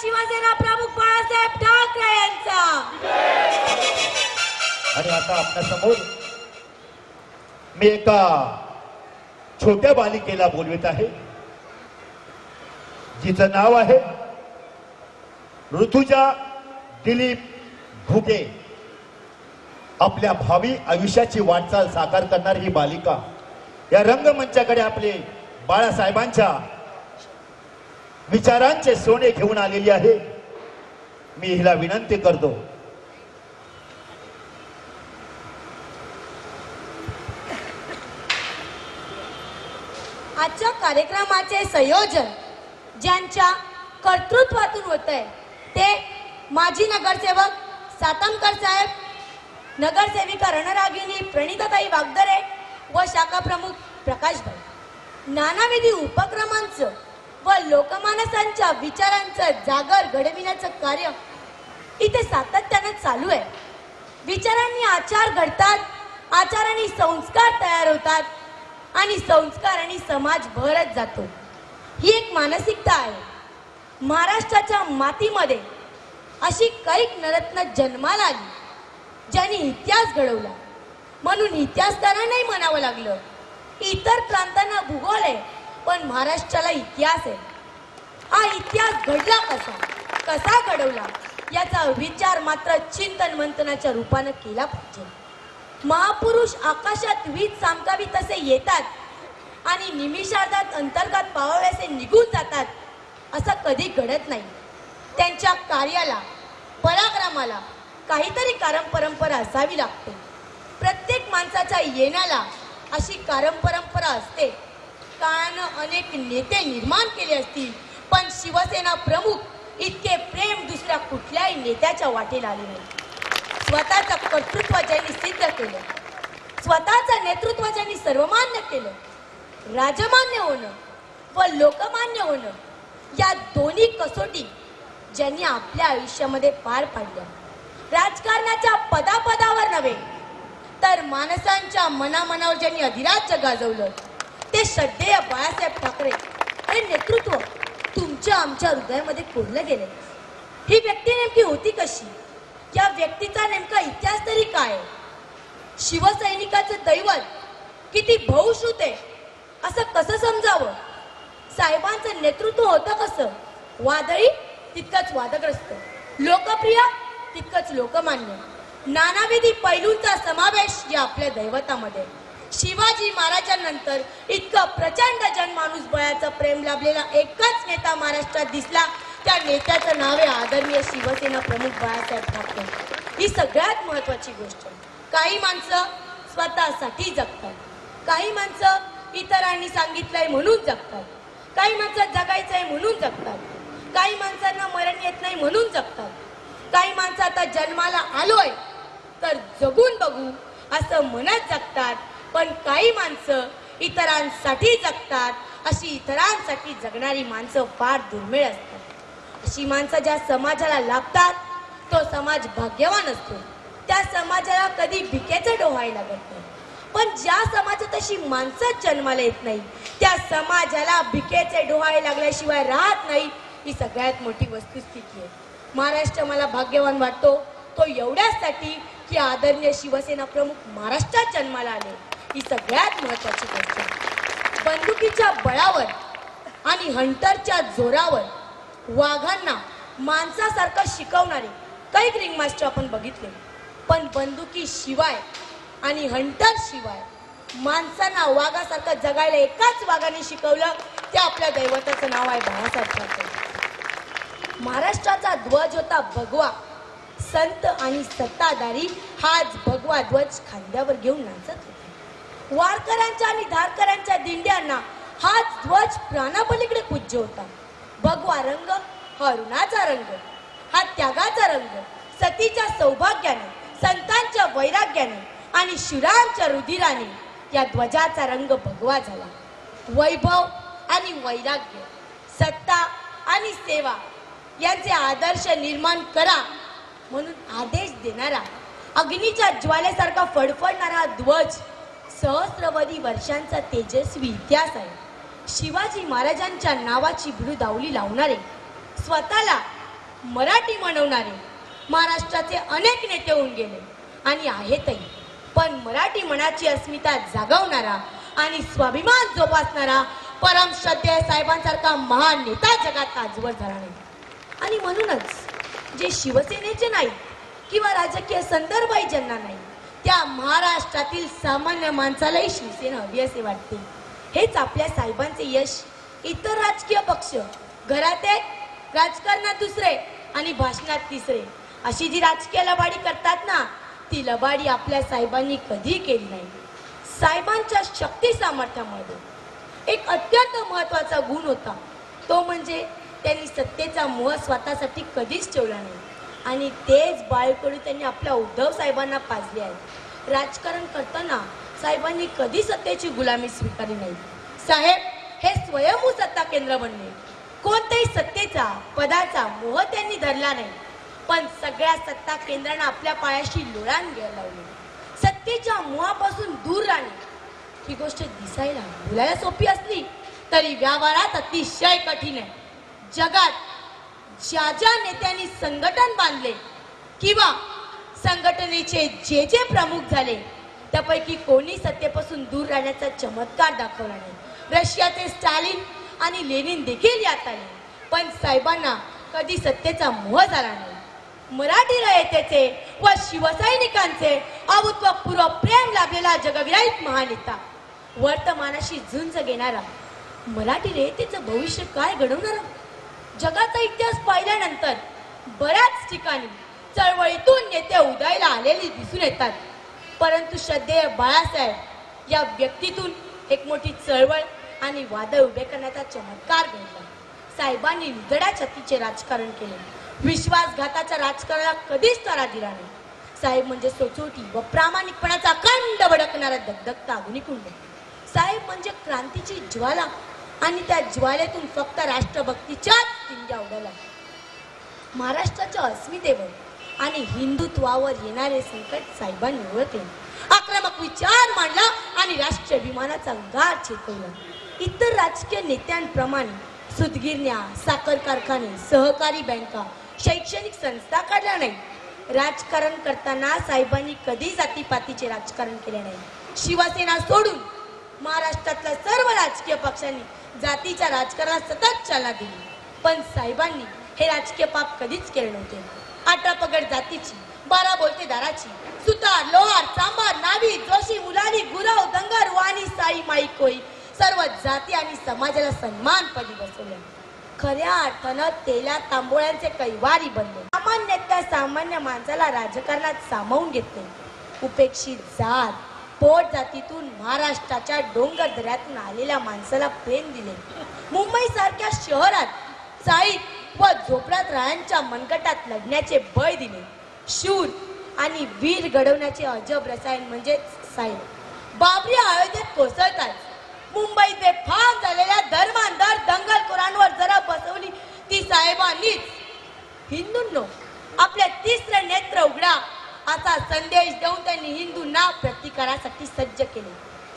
शिवसेना प्रमुख बाळासाहेब ठाकरे यांचा। आणि आता आपल्या समोर मी एका छोट्या बालिकेला बोलवित आहे, जिचं नाव आहे ऋतुजा दिलीप घुगे। आपल्या भावी आयुष्याची वाटचाल साकार करणारी ही बालिका या रंगमंचाकडे आपले बाळासाहेबांच्या विचारांचे सोने घेऊन आलेली आहे। मी हिला विनंती करतो, आजच्या कार्यक्रमाचे संयोजन ज्यांच्या कर्तृत्वातून होत आहे ते माजी नगरसेवक सातमकर साहेब, नगरसेविका रणरागिनी प्रणिताताई वागदरे व शाखा प्रमुख प्रकाशभाई। नानाविधी उपक्रमांचं व लोकमानसांच्या विचारांचं जागर घडविण्याचं कार्य इथे सातत्याने चालू आहे। विचारांनी आचार घडतात, आचारांनी संस्कार तयार होतात आणि संस्कारांनी समाज भरत जातो। ही एक मानसिकता आहे। महाराष्ट्राच्या मातीमध्ये अशी कैक नरत्न जन्माला आली ज्यांनी इतिहास घडवला, म्हणून इतिहासकारांनाही म्हणावं लागलं इतर प्रांतांना भूगोल आहे पण महाराष्ट्राला इतिहास आहे। हा इतिहास घडला कसा घडवला याचा विचार मात्र चिंतन मंथनाच्या रूपाने केला पाहिजे। महापुरुष आकाशात वीज चमकावी तसे येतात आणि निमिषार्धात अंतर्गत पावाव्यासे निघून जातात, असं कधी घडत नाही। त्यांच्या कार्याला, पराक्रमाला काहीतरी परंपरा असावी लागते। प्रत्येक माणसाच्या येण्याला अशी परंपरा असते। काळानं अनेक नेते निर्माण केले असतील पण शिवसेना प्रमुख इतके प्रेम दुसऱ्या कुठल्याही नेत्याच्या वाटेला आले नाही। स्वतःचं कर्तृत्व ज्यांनी सिद्ध केलं, स्वतःचं नेतृत्व ज्यांनी सर्वमान्य केलं, राजमान्य होणं व लोकमान्य होणं या दोन्ही कसोटी ज्यांनी आपल्या आयुष्यामध्ये पार पाडल्या, राजकारणाच्या पदावर नव्हे तर माणसांच्या मनामनावर ज्यांनी अधिराज्य गाजवलं ते श्रद्धेय बाळासाहेब ठाकरे हे नेतृत्व तुमच्या आमच्या हृदयामध्ये कोरलं गेले। ही व्यक्ती नेमकी होती कशी, या व्यक्तीचा नेमका इतिहास तरी काय, शिवसैनिकाचं दैवत किती भौषुत आहे असं कसं समजावं, साहेबांचं नेतृत्व होतं कसं, वादळी तितकंच वादग्रस्त, लोकप्रिय तितकंच लोकमान्य, नानाविधी पैलूंचा समावेश या आपल्या दैवतामध्ये। शिवाजी महाराजांनंतर इतकं प्रचंड जनमानुस बळाचं प्रेम लाभलेला एकच नेता महाराष्ट्रात दिसला, त्या नेत्याचं नाव आहे आदरणीय शिवसेना प्रमुख बाळासाहेब ठाकरे। ही सगळ्यात महत्वाची गोष्ट। काही माणसं स्वतःसाठी जगतात, काही माणसं इतरांनी सांगितलंय म्हणून जगतात, काही माणसं जगायचंय म्हणून जगतात, काही माणसांना मरण येत नाही म्हणून जगतात, काही माणसं आता जन्माला आलोय तर जगून बघू असं म्हणत जगतात, पण काही माणसं इतरांसाठी जगतात, अशी इतरांसाठी जगणारी माणसं फार दुर्मिळ असतात। अशी माणसं ज्या समाजाला लाभतात तो समाज भाग्यवान असतो, त्या समाजाला कधी भिकेचं डोहाय लागत नाही। पण ज्या समाजात अशी माणसं जन्माला येत नाही त्या समाजाला भिकेचे डोहाळे लागल्याशिवाय राहत नाही, ही सगळ्यात मोठी वस्तुस्थिती आहे। महाराष्ट्र मला भाग्यवान वाटतो तो एवढ्यासाठी की आदरणीय शिवसेना प्रमुख महाराष्ट्रात जन्माला आले, ही सगळ्यात महत्वाची गोष्ट आहे। बंदुकीच्या बळावर आणि हंटरच्या जोरावर वाघांना माणसासारखं शिकवणारे काही रिंग मास्टर आपण बघितले, पण बंदुकी शिवाय आणि हंटर शिवाय माणसांना वाघासारखं जगायला एकाच वाघाने शिकवलं, ते आपल्या दैवताचं नाव आहे बाळासाहेब ठाकरे। महाराष्ट्राचा ध्वज होता भगवा, संत आणि सत्ताधारी हाच भगवा ध्वज खांद्यावर घेऊन नाचत होते। वारकऱ्यांच्या आणि धारकऱ्यांच्या दिंड्यांना हाच ध्वज प्राणापलीकडे पूज्य होता। भगवा रंग हा ऋणाचा रंग, हा त्यागाचा रंग, सतीच्या सौभाग्याने, संतांच्या वैराग्याने आणि शूरांच्या रुधिराने या ध्वजाचा रंग भगवा झाला। वैभव आणि वैराग्य, सत्ता आणि सेवा यांचे आदर्श निर्माण करा म्हणून आदेश देणारा, अग्नीच्या ज्वालेसारखा फडफडणारा ध्वज सहस्रवधी वर्षांचा तेजस्वी इतिहास आहे। शिवाजी महाराजांच्या नावाची बिरुदावली लावणारे, स्वतःला मराठी म्हणवणारे महाराष्ट्राचे अनेक नेते होऊन गेले आणि आहेतही, पण मराठी मनाची अस्मिता जागवणारा आणि स्वाभिमान जोपासणारा परम श्रद्धेय साहेबांसारखा महान नेता जगात आजवर झाला नाही. आणि म्हणूनच जे शिवसेनेचे नाही किंवा राजकीय संदर्भही ज्यांना नाही, त्या महाराष्ट्रातील सामान्य माणसालाही शिवसेना हवी असे वाटते. हेच आपल्या साहेबांचे यश. इतर राजकीय पक्ष घरात एक, राजकारणात दुसरे आणि भाषणात तिसरे अशी जी राजकीय लबाडी करतात ना, ती लबाडी आपल्या साहेबांनी कधी केली नाही. साहेबांच्या शक्ती सामर्थ्यामध्ये एक अत्यंत महत्वाचा गुण होता, तो म्हणजे त्यांनी सत्तेचा मोह स्वतःसाठी कधीच ठेवला नाही आणि तेच बाळकडू त्यांनी आपल्या उद्धव साहेबांना पाजले आहे. राजकारण करताना साहेबांनी कधी सत्तेची गुलामी स्वीकारली नाही. साहेब हे स्वयंभू सत्ता केंद्र बनले. कोणत्याही सत्तेचा पदाचा मोह त्यांनी धरला नाही, पण सगळ्या सत्ता केंद्रांना आपल्या पायाशी लोळान घ्यायला लावले. सत्तेच्या मोहापासून दूर राहणे ही गोष्ट दिसायला बोलायला सोपी असली तरी व्यवहारात अतिशय कठीण आहे. जगात ज्या ज्या नेत्यांनी संघटन बांधले किंवा संघटनेचे जे जे प्रमुख झाले, त्यापैकी कोणी सत्तेपासून दूर राहण्याचा चमत्कार दाखवला नाही. रशियाचे स्टॅलिन आणि लेनिन देखील यात आले, पण साहेबांना कधी सत्तेचा मोह झाला नाही. मराठी रयतेचे व शिवसैनिकांचे अभूतपूर्व प्रेम लाभलेला जगविरहित महानेता, वर्तमानाशी झुंज घेणारा, मराठी रयतेचं भविष्य काय घडवणारा. जगाचा इतिहास पाहिल्यानंतर बऱ्याच ठिकाणी चळवळीतून नेते उदयाला आलेली दिसून येतात, परंतु श्रद्धेय बाळासाहेब या व्यक्तीतून एक मोठी चळवळ आणि वादळ उभे करण्याचा चमत्कार घडला. साहेबांनी निधड्या छतीचे राजकारण केले. विश्वासघाताच्या राजकारणाला कधीच तडा दिला नाही. साहेब म्हणजे सोचोटी व प्रामाणिकपणाचा अखंड भडकणारा दगदगता अग्निकुंड. साहेब म्हणजे क्रांतीची ज्वाला आणि त्या ज्वालेतून फक्त राष्ट्रभक्तीच्याच चिंध्या उडाल्या. महाराष्ट्राच्या अस्मितेवर आणि हिंदुत्वावर येणारे संकट साहेबांनी ओळखले. आक्रमक विचार मांडला आणि राष्ट्राभिमानाचा अंगार चेतवला. इतर राजकीय नेत्यांप्रमाणे सूतगिरण्या, साखर कारखाने, सहकारी बँका, शैक्षणिक संस्था काढल्या नाही. राजकारण करताना साहेबांनी कधी जातीपातीचे राजकारण केले नाही. शिवसेना सोडून महाराष्ट्रातल्या सर्व राजकीय पक्षांनी जातीच्या राजकारणाला सतत चालना दिली, पण साहेबांनी हे राजकीय पाप कधीच केले नव्हते. 18 पगड जातीची, 12 बोलते दाराची, सुतार, लोहार, चांभार, नावी, जोशी, मुलानी, गुराव, दंगर, वाणी, साई, माई, कोळी सर्व जाती आणि समाजाला सन्मानपदी बसवले. खऱ्या अर्थानं तेला तांबोळ्यांचे कैवारी बनले. सामान्यतः सामान्य माणसाला राजकारणात सामावून घेतले. उपेक्षित जात, पोट जातीतून महाराष्ट्राच्या डोंगर दऱ्यातून आलेल्या माणसाला प्रेम दिले. मुंबई सारख्या शहरात चाळीत व झोपड्यात राहण्याच्या मनगटात लढण्याचे बळ दिले. शूर आणि वीर घडवण्याचे अजब रसायन म्हणजे साहेब. बाबरी अयोध्येत कोसळतात. मुंबईत बेफाम झालेल्या धर्मांधर दंगलखोरांवर जरा बसवली ती साहेबांनीच. हिंदूंनो, आपले तिसरे नेत्र उघडा असा संदेश देऊन त्यांनी हिंदूंना प्रतिकारासाठी सज्ज केले.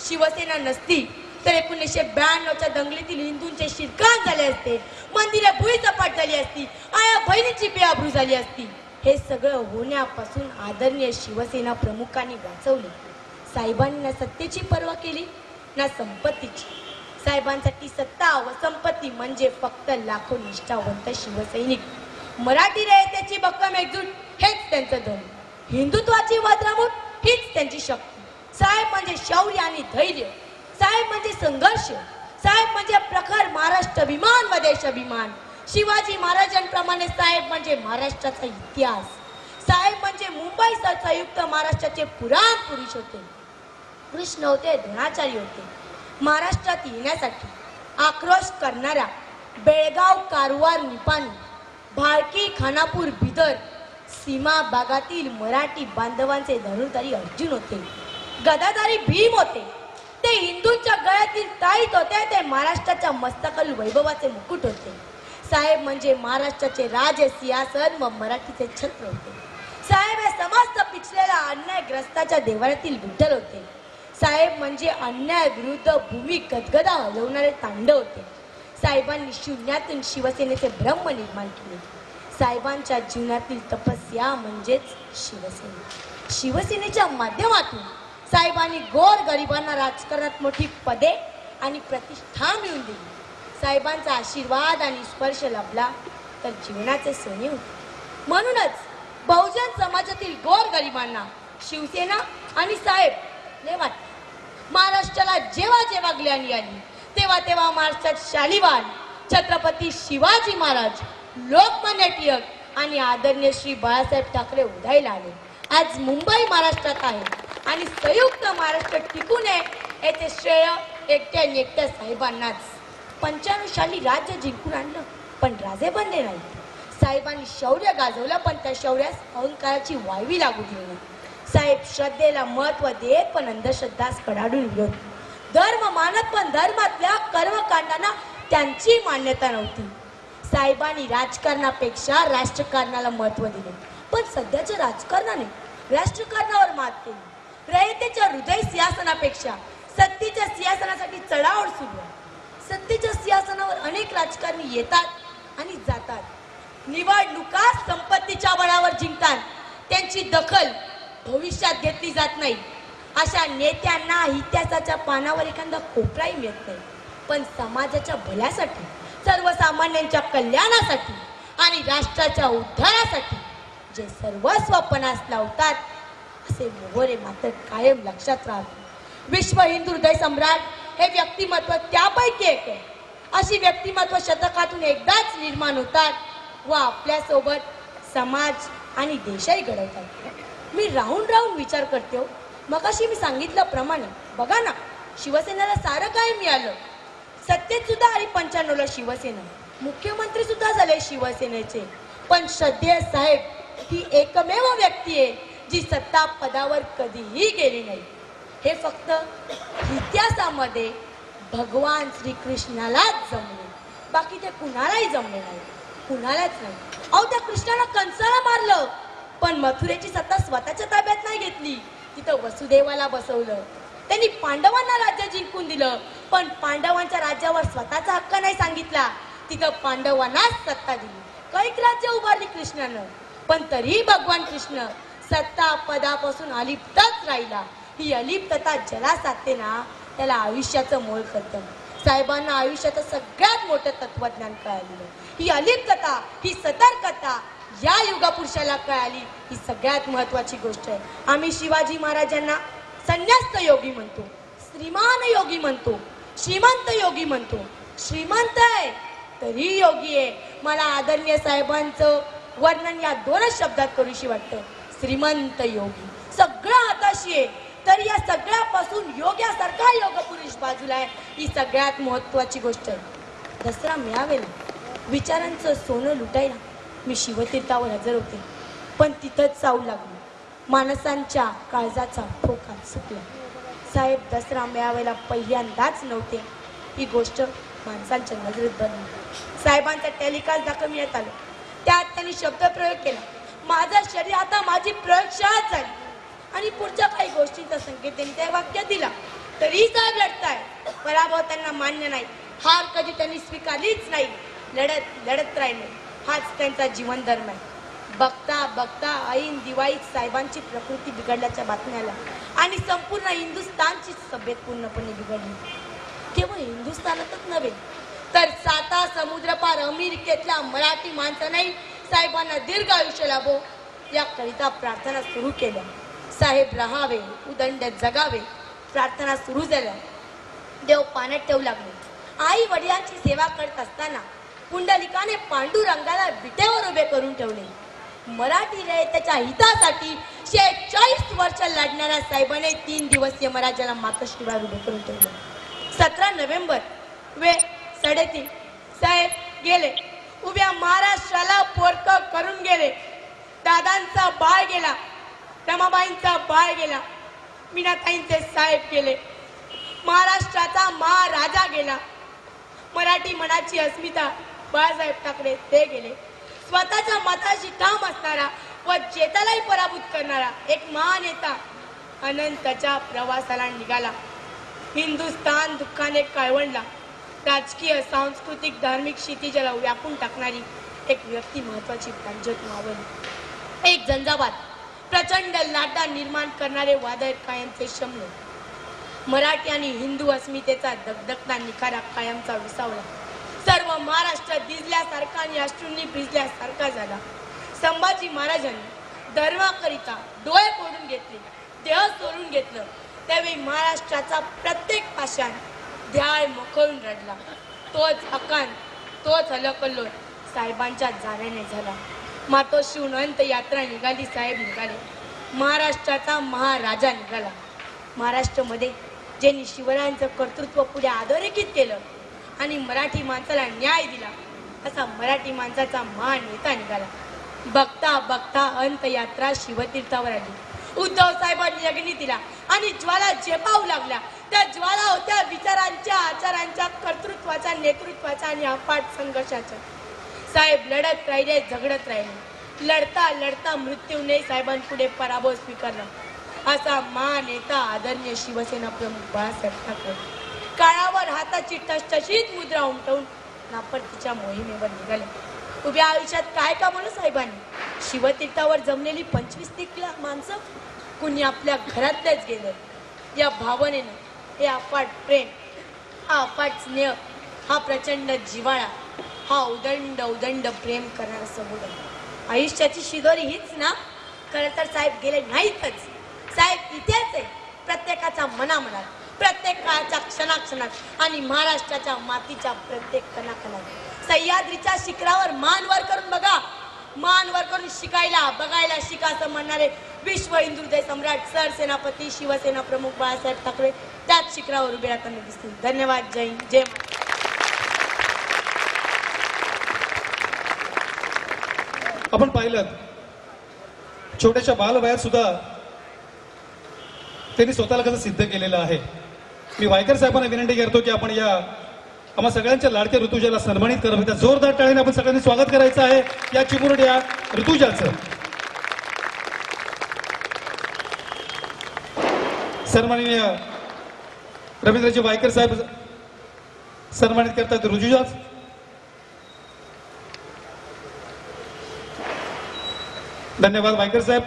शिवसेना नसती तर 1992च्या दंगलीतील हिंदूंचे शिरकाण झाले असते, मंदिरे भुईसपाट झाली असती, आया बहिणीची बेआबरू झाली असती. हे सगळं होण्यापासून आदरणीय शिवसेना प्रमुखांनी वाचवले. साहेबांनी ना सत्तेची पर्वा केली ना संपत्तीची. साहेबांसाठी सत्ता व संपत्ती म्हणजे फक्त लाखो निष्ठावंत शिवसैनिक. मराठी रयतेची भक्कम एकजूट हेच त्यांचं धन. हिंदुत्वाची मजबूत हीच त्यांची शक्ती. साहेब म्हणजे शौर्य आणि धैर्य. साहेब म्हणजे संघर्ष. साहेब म्हणजे प्रखर महाराष्ट्र अभिमान व देश अभिमान. शिवाजी महाराजांप्रमाणे साहेब म्हणजे महाराष्ट्राचा इतिहास. साहेब म्हणजे मुंबईसह संयुक्त महाराष्ट्राचे पुराण पुरुष होते. कृष्ण होते, द्रोणाचार्य होते. महाराष्ट्रात येण्यासाठी आक्रोश करणाऱ्या बेळगाव, कारवार, निपाणी, भाळकी, खानापूर, बिदर सीमा भागातील मराठी बांधवांचे धनुर्धारी अर्जुन होते. गदाधारी भीम होते. ते हिंदूंच्या गळ्यातील ताईत होते. ते महाराष्ट्राच्या मस्तकाल वैभवाचे मुकुट होते. साहेब म्हणजे महाराष्ट्राचे राजे सिंहासन व मराठीचे छत्र होते. साहेब हे समस्त पिछलेल्या अन्यायग्रस्ताच्या देवाऱ्यातील विठ्ठल होते. साहेब म्हणजे अन्याय विरुद्ध भूमी गदगदा हलवणारे तांडव होते. साहेबांनी शून्यातून शिवसेनेचे ब्रह्म निर्माण केले. साहेबांच्या जीवनातील तपस्या म्हणजेच शिवसेना. शिवसेनेच्या माध्यमातून साहेबांनी गोर गरिबांना राजकारणात मोठी पदे आणि प्रतिष्ठा मिळवून दिली. साहेबांचा आशीर्वाद आणि स्पर्श लाभला तर जीवनाचे सोने होते. म्हणूनच बहुजन समाजातील गोर गरिबांना शिवसेना आणि साहेब लय वाटते. महाराष्ट्राला जेव्हा जेव्हा ग्लानी आली तेव्हा तेव्हा महाराष्ट्रात शालिवान छत्रपती शिवाजी महाराज, लोकमान्य टिळक आणि आदरणीय श्री बाळासाहेब ठाकरे उदयाला आले. आज मुंबई महाराष्ट्रात आहे आणि संयुक्त महाराष्ट्र टिकून आहे याचे श्रेय एकट्या नेकट्या साहेबांनाच. 95 साली राज्य जिंकून आणलं पण राजे बनले नाही. साहेबांनी शौर्य गाजवलं पण त्या शौर्यास अहंकाराची वाळवी लागू दिली नाही. साहेब श्रद्धेला महत्व देत पण अंधश्रद्धास कडाडून विरोध. धर्म मानत पण धर्मातल्या कर्मकांडांना त्यांची मान्यता नव्हती. साहेबांनी राजकारणापेक्षा राष्ट्रकारणाला महत्व दिले पण सध्याच्या राजकारणाने राष्ट्रकारणावर मात केली. रयतेच्या हृदय सिंहासनापेक्षा सत्तेच्या सिंहासनासाठी चढाओढ सुरू आहे. सत्तेच्या सिंहासनावर अनेक राजकारणी येतात आणि जातात. निवडणुका संपत्तीच्या बळावर जिंकतात. त्यांची दखल भविष्यात घेतली जात नाही. अशा नेत्यांना इतिहासाच्या पानावर एखादा कोपराही मिळत नाही. पण समाजाच्या भल्यासाठी, सर्वसामान्यांच्या कल्याणासाठी आणि राष्ट्राच्या उद्धारासाठी जे सर्वस्व पणास लावतात असे मोहरे मात्र कायम लक्षात राहतात. विश्व हिंदू हृदय सम्राट हे व्यक्तिमत्व त्यापैकी एक आहे. अशी व्यक्तिमत्व शतकातून एकदाच निर्माण होतात व आपल्यासोबत समाज आणि देशही घडवतात. मी राहून विचार करते. मगाशी मी सांगितल्याप्रमाणे बघा ना, शिवसेनेला सारं काय मिळालं. सत्तेत सुद्धा आली 95ला शिवसेना, मुख्यमंत्री सुद्धा झाले शिवसेनेचे. पण श्रद्धेय साहेब ही एकमेव व्यक्ती आहे जी सत्ता पदावर कधीही गेली नाही. हे फक्त इतिहासामध्ये भगवान श्रीकृष्णालाच जमले, बाकी ते कुणालाही जमले नाही, कुणालाच नाही. अहो, त्या कृष्णाला कंसाला मारलं पण मथुरेची सत्ता स्वतःच्या ताब्यात नाही घेतली. तिथं वसुदेवाला बसवलं. त्यांनी पांडवांना राज्य जिंकून दिलं पण पांडवांच्या राज्यावर स्वतःचा हक्क नाही सांगितला. तिथं पांडवांनाच सत्ता दिली. कैक राज्य उभारली कृष्णानं पण तरीही भगवान कृष्ण सत्ता पदापासून अलिप्तच राहिला. ही अलिप्तता ज्याला साधते ना त्याला आयुष्याचं मोल करतं. साहेबांना आयुष्याचं सगळ्यात मोठं तत्वज्ञान कळालेलं. ही अलिप्तता, ही सतर्कता या युगपुरुषाला कळाली. ही सगळ्यात महत्वाची गोष्ट आहे. आम्ही शिवाजी महाराजांना संन्यस्त योगी म्हणतो, श्रीमान योगी म्हणतो, श्रीमंत योगी म्हणतो. श्रीमंत आहे तरी योगी आहे. मला आदरणीय साहेबांचं वर्णन या 2च शब्दात करूशी वाटतं, श्रीमंत योगी. सगळं हाताशी आहे तरी या सगळ्यापासून योग्यासारखा योग पुरुष बाजूला आहे. ही सगळ्यात महत्वाची गोष्ट आहे. दसरा मिळावेल विचारांचं सोनं लुटायला मी शिवतीर्थावर हजर होते पण तिथंच चावू लागलो. माणसांच्या काळजाचा ठोका चुकला. साहेब दसरा मेळाव्याला पहिल्यांदाच नव्हते. ही गोष्ट माणसांच्या नजरेत बनली. साहेबांचा टेलिकास्ट दाखवण्यात आलं. त्यात त्यांनी शब्दप्रयोग केला. माझं शरीर आता माझी प्रयोगशाळा झाली आणि पुढच्या काही गोष्टींचा संकेत त्यांनी त्या वाक्यात दिला. तरी साहेब लढताय. पराभव त्यांना मान्य नाही. हार कधी त्यांनी स्वीकारलीच नाही. लढत राहिले. हाच त्यांचा जीवन धर्म आहे. बघता बघता ऐन दिवाळीत साहेबांची प्रकृती बिघडल्याच्या बातम्या आणि संपूर्ण हिंदुस्थानची तब्येत पूर्णपणे बिघडली. केवळ हिंदुस्थानातच नव्हे तर 7 समुद्रपार अमेरिकेतल्या मराठी माणसांनाही साहेबांना दीर्घ आयुष्य लाभो याकरिता प्रार्थना सुरू केल्या. साहेब राहावे, उदंड जगावे, प्रार्थना सुरू झाल्या. देव पाण्यात ठेवू लागले. आई वडिलांची सेवा करत असताना पुंडलिकाने पांडुरंगाला विटेवर उभे करून ठेवले. मराठी रयतेच्या हितासाठी 46 वर्ष लढणाऱ्या साहेबांनी 3 दिवसीय मराठ्याला मातोश्रीवर उभे करून ठेवले. 17 नोव्हेंबर वेळ 3:30 साहेब गेले. उभ्या महाराष्ट्राला पोरकं करून गेले. दादांचा बाळ गेला, रमाबाईंचा बाळ गेला, मीनाताईंचे साहेब गेले. महाराष्ट्राचा महाराजा गेला. मराठी मनाची अस्मिता बाळासाहेब ठाकरे ते गेले. स्वतःच्या मताशी ठाम असणारा व जेतालाही पराभूत करणारा एक महान नेता अनंतच्या प्रवासाला निघाला. हिंदुस्थान दुःखाने काळवंडला. राजकीय, सांस्कृतिक, धार्मिक क्षितिजाला व्यापून टाकणारी एक व्यक्ती महत्वाची प्रांजत मावली. एक झंझावात प्रचंड लाटा निर्माण करणारे वादळ कायमचे शमले. मराठी आणि हिंदू अस्मितेचा दगदगता निखारा कायमचा विसावला. सर्व महाराष्ट्र दिसल्यासारखा आणि अश्रूंनी भिजल्यासारखा झाला. संभाजी महाराजांनी धर्माकरिता डोळे फोडून घेतले, देह सोडून घेतलं. त्यावेळी महाराष्ट्राचा प्रत्येक पाषाण ध्याळ मोकळून रडला. तोच अकांत, तोच हलकल्लोळ साहेबांच्या जाण्याने झाला. मातोश्रीहून अंत यात्रा निघाली. साहेब निघाले. महाराष्ट्राचा महाराजा निघाला. महाराष्ट्रामध्ये ज्यांनी शिवरायांचं कर्तृत्व पुढे अधोरेखित केलं आणि मराठी माणसाला न्याय दिला, असा मराठी माणसाचा महानेता निघाला. बघता बघता अंत यात्रा शिवतीर्थावर आली. उद्धव साहेबांनी अग्नी दिला आणि ज्वाला झेपावू लागल्या. त्या ज्वाला होत्या विचारांच्या, आचारांच्या, कर्तृत्वाच्या, नेतृत्वाच्या आणि अफाट संघर्षाच्या. साहेब लढत राहिले, झगडत राहिले. लढता लढता मृत्यूने साहेबांपुढे पराभव स्वीकारला. असा महानेता आदरणीय शिवसेना प्रमुख बाळासाहेब ठाकरे काळावर हाताची ठसठशीत मुद्रा उमटवून नापरतीच्या मोहिमेवर निघाले. उभ्या आयुष्यात काय कामवलं साहेबांनी? शिवतीर्थावर जमलेली 25-30 माणसं कुणी आपल्या घरातलेच गेलं. या भावनेनं, हे अफाट प्रेम, हा अफाट स्नेह, हा प्रचंड जिव्हाळा, हा उदंड उदंड प्रेम करणारा समुदाय. आयुष्याची शिदोरी हीच ना? खरं तर साहेब गेले नाहीतच. साहेब इथेच आहे, प्रत्येकाच्या मनामनात, प्रत्येक काळाच्या क्षणाक्षणात आणि महाराष्ट्राच्या मातीच्या प्रत्येक कणाकणात. सह्याद्रीच्या शिखरावर मान वर करून बघा, मान वर करून शिकायला, बघायला शिका असं म्हणणारे विश्व हिंदू हृदय सम्राट सरसेनापती शिवसेना प्रमुख बाळासाहेब ठाकरे त्याच शिखरावर उभे राहताना दिसतील. धन्यवाद. जय हिंद, जय महाराष्ट्र. आपण पाहिलं छोट्याशा बालवयात सुद्धा त्यांनी स्वतःला कसं सिद्ध केलेलं आहे. मी वायकर साहेबांना विनंती करतो की आपण या आम्हा सगळ्यांच्या लाडक्या ऋतुजाला सन्मानित करावं. त्या जोरदार टाळीने आपण सगळ्यांनी स्वागत करायचं आहे या चिमुरड्या ऋतुजाचं. सन्माननीय रवींद्रजी वायकर साहेब सन्मानित करतात ऋतुजा. धन्यवाद वायकर साहेब.